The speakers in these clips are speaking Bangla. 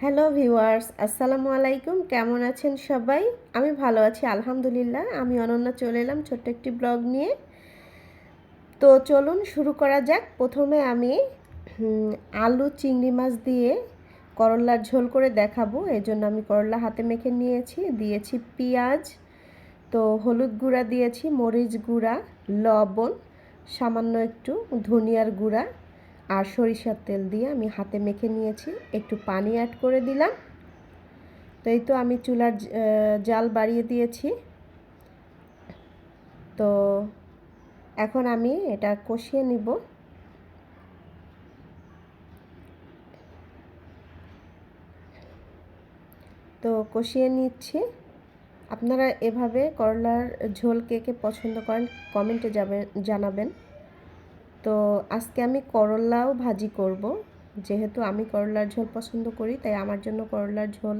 হ্যালো ভিউয়ার্স, আসসালামু আলাইকুম। কেমন আছেন সবাই? আমি ভালো আছি আলহামদুলিল্লাহ। আমি অনন্যা চলে এলাম ছোট্ট একটি ব্লগ নিয়ে। তো চলুন শুরু করা যাক। প্রথমে আমি আলু চিংড়ি মাছ দিয়ে করল্লার ঝোল করে দেখাবো। এজন্য আমি করল্লা হাতে মেখে নিয়েছি, দিয়েছি পেঁয়াজ, তো হলুদ গুঁড়া দিয়েছি, মরিচ গুঁড়া, লবণ, সামান্য একটু ধনিয়ার গুঁড়া আর সরিষার তেল দিয়ে আমি হাতে মেখে নিয়েছি। একটু পানি অ্যাড করে দিলাম। তো এই তো আমি চুলার জাল বাড়িয়ে দিয়েছি। তো এখন আমি এটা কষিয়ে নিব। তো কষিয়ে নিচ্ছি। আপনারা এভাবে করলার ঝোল কে কে পছন্দ করেন কমেন্টে জানাবেন। তো আজকে আমি করলাও ভাজি করব। যেহেতু আমি করলার ঝোল পছন্দ করি, তাই আমার জন্য করলার ঝোল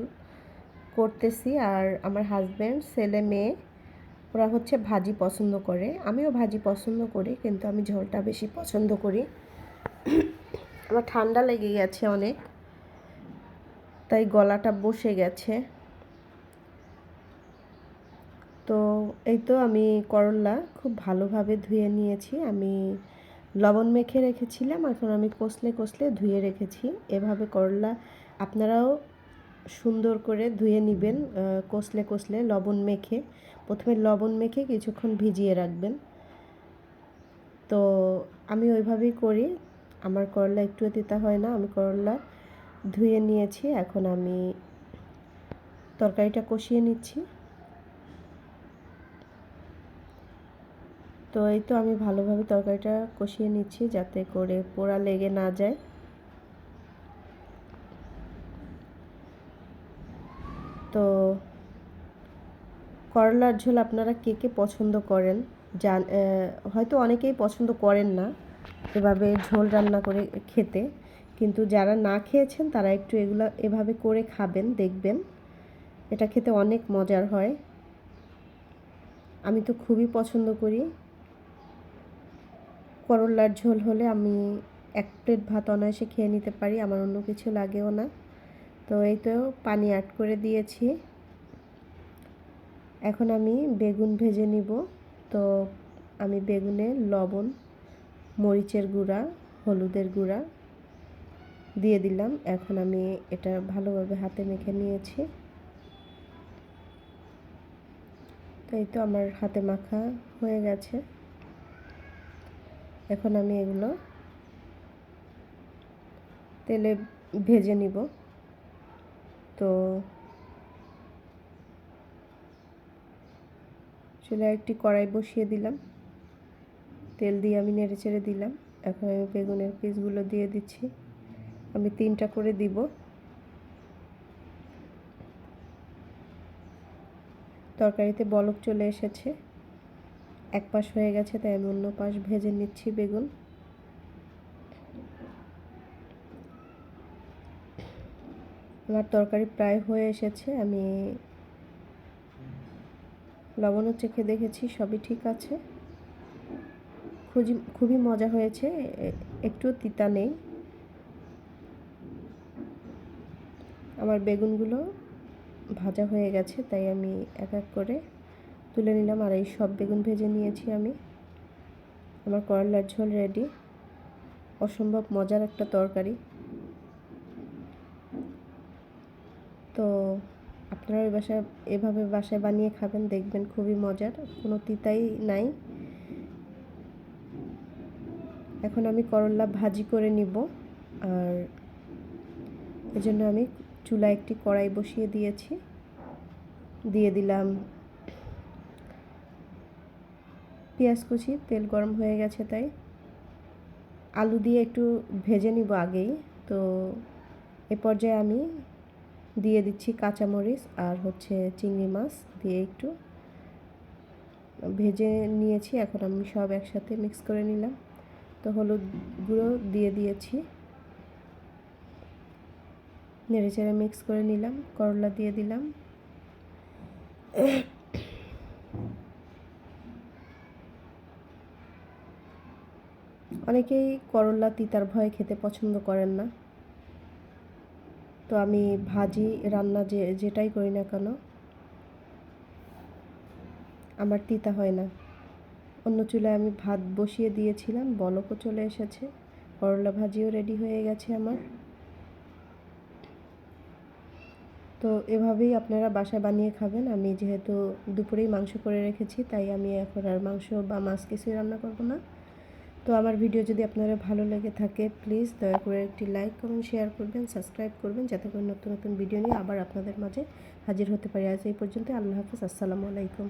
করতেছি। আর আমার হাজব্যান্ড, ছেলে মেয়ে ওরা হচ্ছে ভাজি পছন্দ করে। আমিও ভাজি পছন্দ করি, কিন্তু আমি ঝোলটা বেশি পছন্দ করি। আমার ঠান্ডা লেগে গেছে অনেক, তাই গলাটা বসে গেছে। তো এই তো আমি করলা খুব ভালোভাবে ধুয়ে নিয়েছি। আমি লবণ মেখে রেখেছিলাম, এখন আমি কষলে কষলে ধুয়ে রেখেছি। এভাবে করলা আপনারাও সুন্দর করে ধুয়ে নেবেন, কষলে কষলে লবণ মেখে। প্রথমে লবণ মেখে কিছুক্ষণ ভিজিয়ে রাখবেন। তো আমি ওইভাবেই করি। আমার করলা একটুও তেতা হয় না। আমি করলা ধুয়ে নিয়েছি, এখন আমি তরকারিটা কষিয়ে নিচ্ছি। তো এই তো আমি ভালোভাবে তরকারিটা কষিয়ে নিচ্ছি, যাতে করে পোড়া লেগে না যায়। তো করলার ঝোল আপনারা কে কে পছন্দ করেন হয়তো অনেকেই পছন্দ করেন না এভাবে ঝোল রান্না করে খেতে, কিন্তু যারা না খেয়েছেন তারা একটু এভাবে করে খাবেন, দেখবেন এটা খেতে অনেক মজার হয়। আমি তো খুবই পছন্দ করি। করলার ঝোল হলে আমি এক প্লেট ভাত অনায়াসে খেয়ে নিতে পারি, আমার অন্য কিছু লাগেও না। তো এই তো পানি অ্যাড করে দিয়েছি। এখন আমি বেগুন ভেজে নিব। তো আমি বেগুনে লবণ, মরিচের গুঁড়া, হলুদের গুঁড়া দিয়ে দিলাম। এখন আমি এটা ভালোভাবে হাতে মেখে নিয়েছি। তো এই তো আমার হাতে মাখা হয়ে গেছে। এখন আমি এগুলো তেলে ভেজে নিব। তো চুলায় একটি কড়াই বসিয়ে দিলাম, তেল দিয়ে আমি নেড়ে চেড়ে দিলাম। এখন আমি বেগুনের পিসগুলো দিয়ে দিচ্ছি। আমি 3টা করে দিব। তরকারিতে বলক চলে এসেছে, এক পাশ হয়ে গেছে, তাই আমি অন্য পাশ ভেজে নিচ্ছি বেগুন। আমার তরকারি প্রায় হয়ে এসেছে। আমি লবণও চেখে দেখেছি, সবই ঠিক আছে। খুবই মজা হয়েছে, একটু তিতা নেই। আমার বেগুনগুলো ভাজা হয়ে গেছে, তাই আমি এক এক করে তুলে নিলাম। আর এই সব বেগুন ভেজে নিয়েছি আমি। আমার করলার ঝোল রেডি। অসম্ভব মজার একটা তরকারি। তো আপনারা এভাবে বাসায় বানিয়ে খাবেন, দেখবেন খুবই মজার, কোনো তিতাই নাই। এখন আমি করলা ভাজি করে নিব। আর এজন্য আমি চুলায় একটি কড়াই বসিয়ে দিয়েছি, দিয়ে দিলাম পেঁয়াজ কুচি। তেল গরম হয়ে গেছে, তাই আলু দিয়ে একটু ভেজে নিব আগেই। তো এ পর্যায়ে আমি দিয়ে দিচ্ছি কাঁচামরিচ আর হচ্ছে চিংড়ি মাছ দিয়ে একটু ভেজে নিয়েছি। এখন আমি সব একসাথে মিক্স করে নিলাম। তো হলুদ গুঁড়ো দিয়ে দিয়েছি, নেড়ে চেড়ে মিক্স করে নিলাম। করলা দিয়ে দিলাম। অনেকেই করলা তিতার ভয়ে খেতে পছন্দ করেন না। তো আমি ভাজি রান্না যেটাই করি না কেন আমার তিতা হয় না। অন্য চুলায় আমি ভাত বসিয়ে দিয়েছিলাম, বলকও চলে এসেছে, করলা ভাজিও রেডি হয়ে গেছে আমার। তো এভাবেই আপনারা বাসায় বানিয়ে খাবেন। আমি যেহেতু দুপুরেই মাংস করে রেখেছি, তাই আমি এখন আর মাংস বা মাছ কিছুই রান্না করব না। তো আমার ভিডিও যদি আপনাদের ভালো লেগে থাকে, প্লিজ দয়া করে একটি লাইক কমেন্ট শেয়ার করবেন, সাবস্ক্রাইব করবেন, যাতে করে নতুন নতুন ভিডিও নিয়ে আবার আপনাদের মাঝে হাজির হতে পারি। আজ এই পর্যন্ত। আল্লাহ হাফিজ। আসসালামু আলাইকুম।